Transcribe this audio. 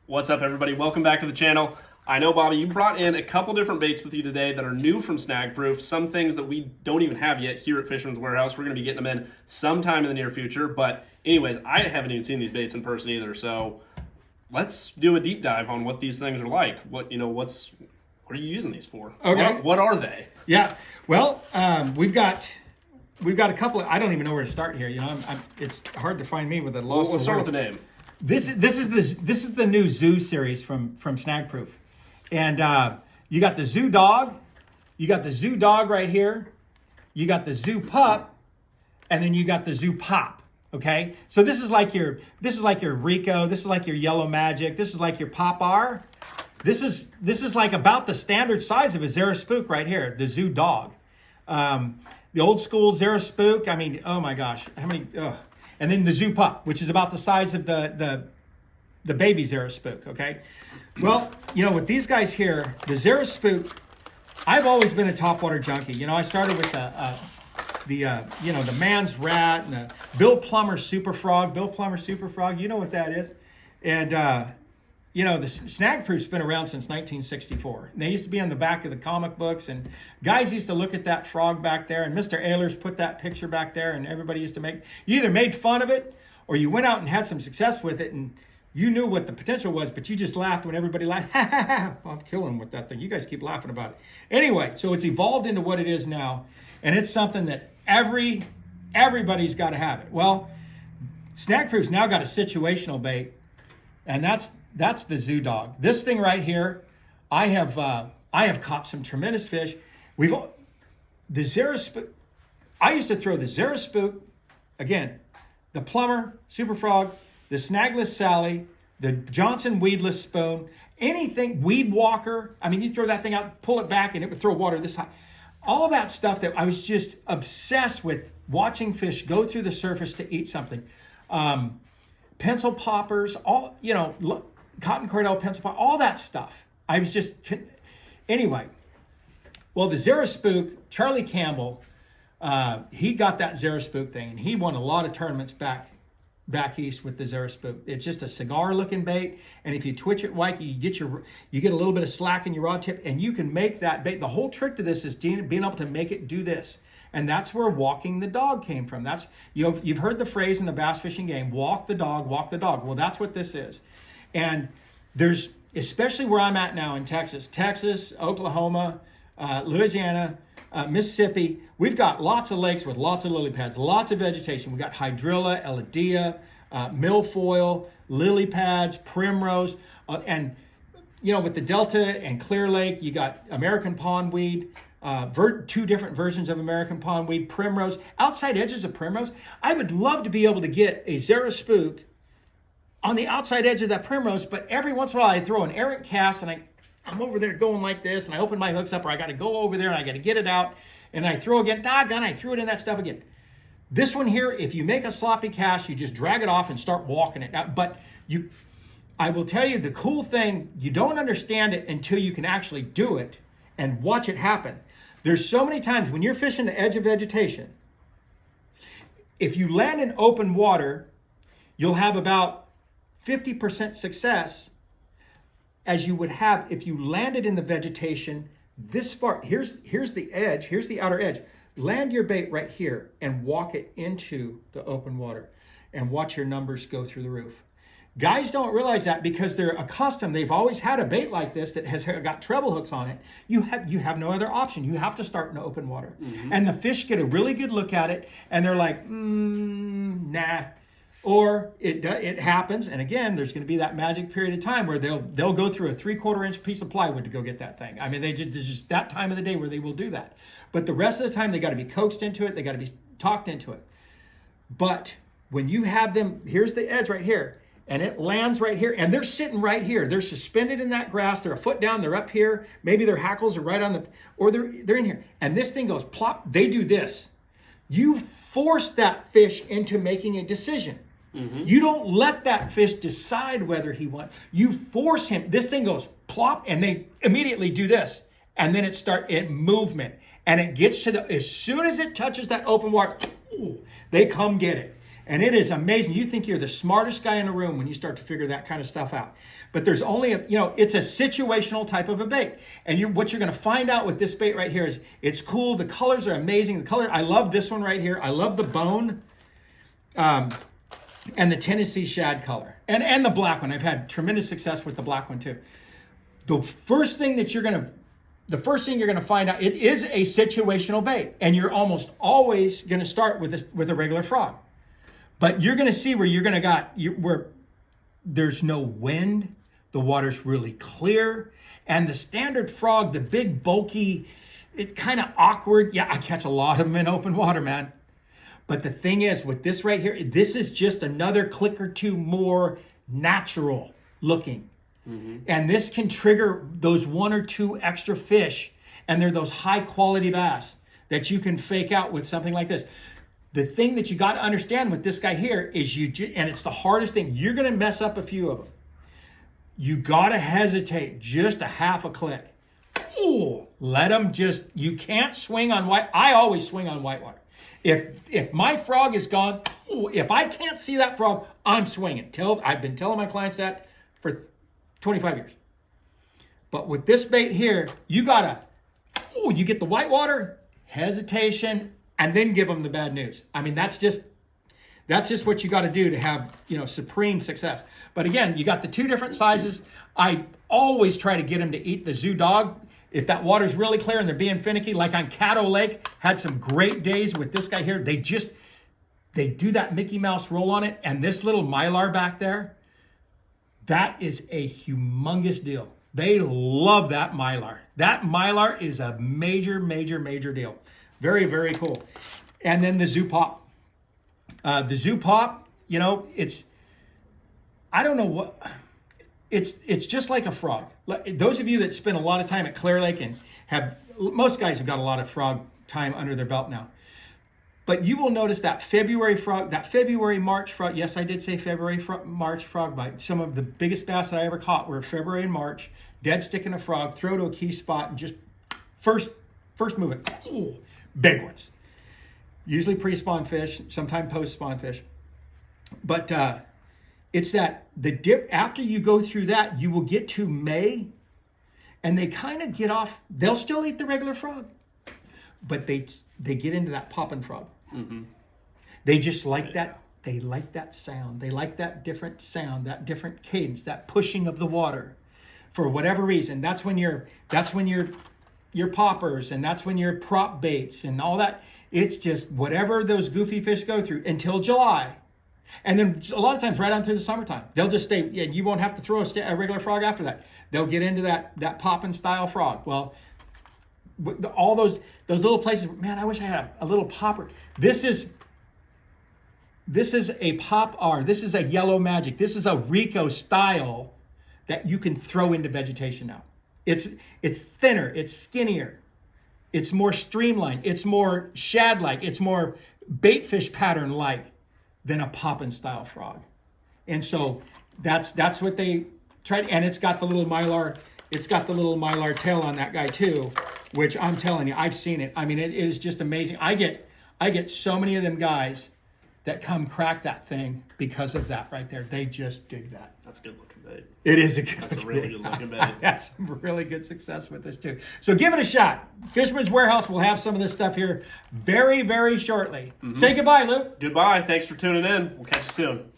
What's up, everybody? Welcome back to the channel. I know, Bobby, you brought in a couple different baits with you today that are new from SnapProof, some things that we don't even have yet here at Fisherman's Warehouse. We're going to be getting them in sometime in the near future. But anyways, I haven't even seen these baits in person either. So let's do a deep dive on what these things are like. What are you using these for? Okay. What are they? Yeah. Well, we've got a couple of, I don't even know where to start here. You know, it's hard to find me with a lost. We'll start with the name. This is the new Zoo series from SnapProof, and you got the Zoo Dog, you got the Zoo Dog right here, you got the Zoo Pup, and then you got the Zoo Pop. Okay, so this is like your Rico, this is like your Yellow Magic, this is like your Pop R. This is like about the standard size of a Zara Spook right here, the Zoo Dog. The old school Zara Spook, I mean, oh my gosh, how many? And then the Zoo Pup, which is about the size of the baby Zara Spook, okay? Well, you know, with these guys here, the Zara Spook, I've always been a topwater junkie. You know, I started with the Man's Rat and the Bill Plummer Super Frog. Bill Plummer Super Frog, you know what that is. And, you know, the SnapProof's been around since 1964. And they used to be on the back of the comic books, and guys used to look at that frog back there, and Mr. Ehlers put that picture back there, and everybody used to you either made fun of it, or you went out and had some success with it, and you knew what the potential was, but you just laughed when everybody laughed. Ha, ha, ha. Well, I'm killing with that thing. You guys keep laughing about it. Anyway, so it's evolved into what it is now, and it's something that everybody's got to have it. Well, SnapProof's now got a situational bait, and that's the Zoo Dog. This thing right here, I have caught some tremendous fish. The Zara Spook. I used to throw the Zara Spook, again, the Plumber Super Frog, the Snagless Sally, the Johnson Weedless Spoon, anything, Weed Walker. I mean, you throw that thing out, pull it back, and it would throw water this high. All that stuff that I was just obsessed with, watching fish go through the surface to eat something. Pencil poppers, all, you know, cotton cordell, pencil pop, all that stuff. I was just, anyway. Well, the Zara Spook, Charlie Campbell, he got that Zara Spook thing, and he won a lot of tournaments back east with the Zara Spook. It's just a cigar-looking bait, and if you twitch it right, you get a little bit of slack in your rod tip, and you can make that bait. The whole trick to this is being able to make it do this. And that's where walking the dog came from. That's, you've heard the phrase in the bass fishing game, walk the dog, walk the dog. Well, that's what this is. And there's, especially where I'm at now in Texas, Oklahoma, Louisiana, Mississippi, we've got lots of lakes with lots of lily pads, lots of vegetation. We've got hydrilla, elodea, milfoil, lily pads, primrose, and, you know, with the Delta and Clear Lake, you got American pondweed, two different versions of American pondweed, primrose, outside edges of primrose. I would love to be able to get a Zara Spook on the outside edge of that primrose, but every once in a while I throw an errant cast, and I'm over there going like this, and I open my hooks up, or I got to go over there and I got to get it out, and I throw again, doggone, I threw it in that stuff again. This one here, if you make a sloppy cast, you just drag it off and start walking it out. But I will tell you the cool thing, you don't understand it until you can actually do it and watch it happen. There's so many times when you're fishing the edge of vegetation, if you land in open water, you'll have about 50% success as you would have if you landed in the vegetation this far. Here's the edge, here's the outer edge. Land your bait right here and walk it into the open water and watch your numbers go through the roof. Guys don't realize that because they're accustomed. They've always had a bait like this that has got treble hooks on it. You have no other option. You have to start in open water. Mm-hmm. And the fish get a really good look at it, and they're like, nah. Or it happens, and again, there's going to be that magic period of time where they'll go through a 3/4 inch piece of plywood to go get that thing. I mean, there's just that time of the day where they will do that. But the rest of the time, they got to be coaxed into it. They got to be talked into it. But when you have them, here's the edge right here, and it lands right here, and they're sitting right here. They're suspended in that grass. They're a foot down. They're up here. Maybe their hackles are right on or they're in here. And this thing goes plop. They do this. You force that fish into making a decision. Mm-hmm. You don't let that fish decide whether he wants. You force him. This thing goes plop, and they immediately do this. And then it movement. And it gets to as soon as it touches that open water, they come get it. And it is amazing. You think you're the smartest guy in the room when you start to figure that kind of stuff out. But there's only it's a situational type of a bait. And what you're going to find out with this bait right here is it's cool. The colors are amazing. I love this one right here. I love the bone and the Tennessee shad color and the black one. I've had tremendous success with the black one too. The first thing you're going to find out, it is a situational bait, and you're almost always going to start with a regular frog. But you're going to see where there's no wind, the water's really clear, and the standard frog, the big bulky, it's kind of awkward. Yeah, I catch a lot of them in open water, man. But the thing is, with this right here, this is just another click or two more natural looking. Mm-hmm. And this can trigger those one or two extra fish, and they're those high quality bass that you can fake out with something like this. The thing that you got to understand with this guy here is and it's the hardest thing, you're going to mess up a few of them. You got to hesitate just a half a click. Ooh, let them you can't swing on white. I always swing on whitewater. If my frog is gone, if I can't see that frog, I'm swinging. I've been telling my clients that for 25 years. But with this bait here, you get the whitewater, hesitation, and then give them the bad news. I mean, that's just what you got to do to have, supreme success. But again, you got the two different sizes. I always try to get them to eat the zoo dog. If that water's really clear and they're being finicky, like on Caddo Lake, had some great days with this guy here. They do that Mickey Mouse roll on it, and this little mylar back there, that is a humongous deal. They love that mylar. That mylar is a major, major, major deal. Very, very cool. And then the zoo pop. The zoo pop, I don't know what, it's just like a frog. Those of you that spend a lot of time at Clear Lake and most guys have got a lot of frog time under their belt now. But you will notice that February, March frog, yes, I did say March frog bite. Some of the biggest bass that I ever caught were February and March, dead stick in a frog, throw to a key spot, and just first movement, big ones. Usually pre-spawn fish, sometimes post-spawn fish. But it's that the dip, after you go through that, you will get to May, and they kind of get off. They'll still eat the regular frog, but they get into that popping frog. Mm-hmm. They just like that. They like that sound. They like that different sound, that different cadence, that pushing of the water. For whatever reason, that's when your poppers, and that's when your prop baits and all that. It's just whatever those goofy fish go through until July. And then a lot of times right on through the summertime, they'll just stay, and you won't have to throw a regular frog after that. They'll get into that popping style frog. Well, all those little places, man, I wish I had a little popper. This is a pop R. This is a yellow magic. This is a Rico style that you can throw into vegetation now. It's thinner, it's skinnier, it's more streamlined, it's more shad-like, it's more baitfish pattern-like than a poppin' style frog. And so that's what they tried, and it's got the little mylar tail on that guy too, which I'm telling you, I've seen it. I mean, it is just amazing. I get so many of them guys that come crack that thing because of that right there. They just dig that. That's a good looking bait. It is a good That's a really good looking bait. I had some really good success with this too. So give it a shot. Fisherman's Warehouse will have some of this stuff here very, very shortly. Mm-hmm. Say goodbye, Luke. Goodbye. Thanks for tuning in. We'll catch you soon.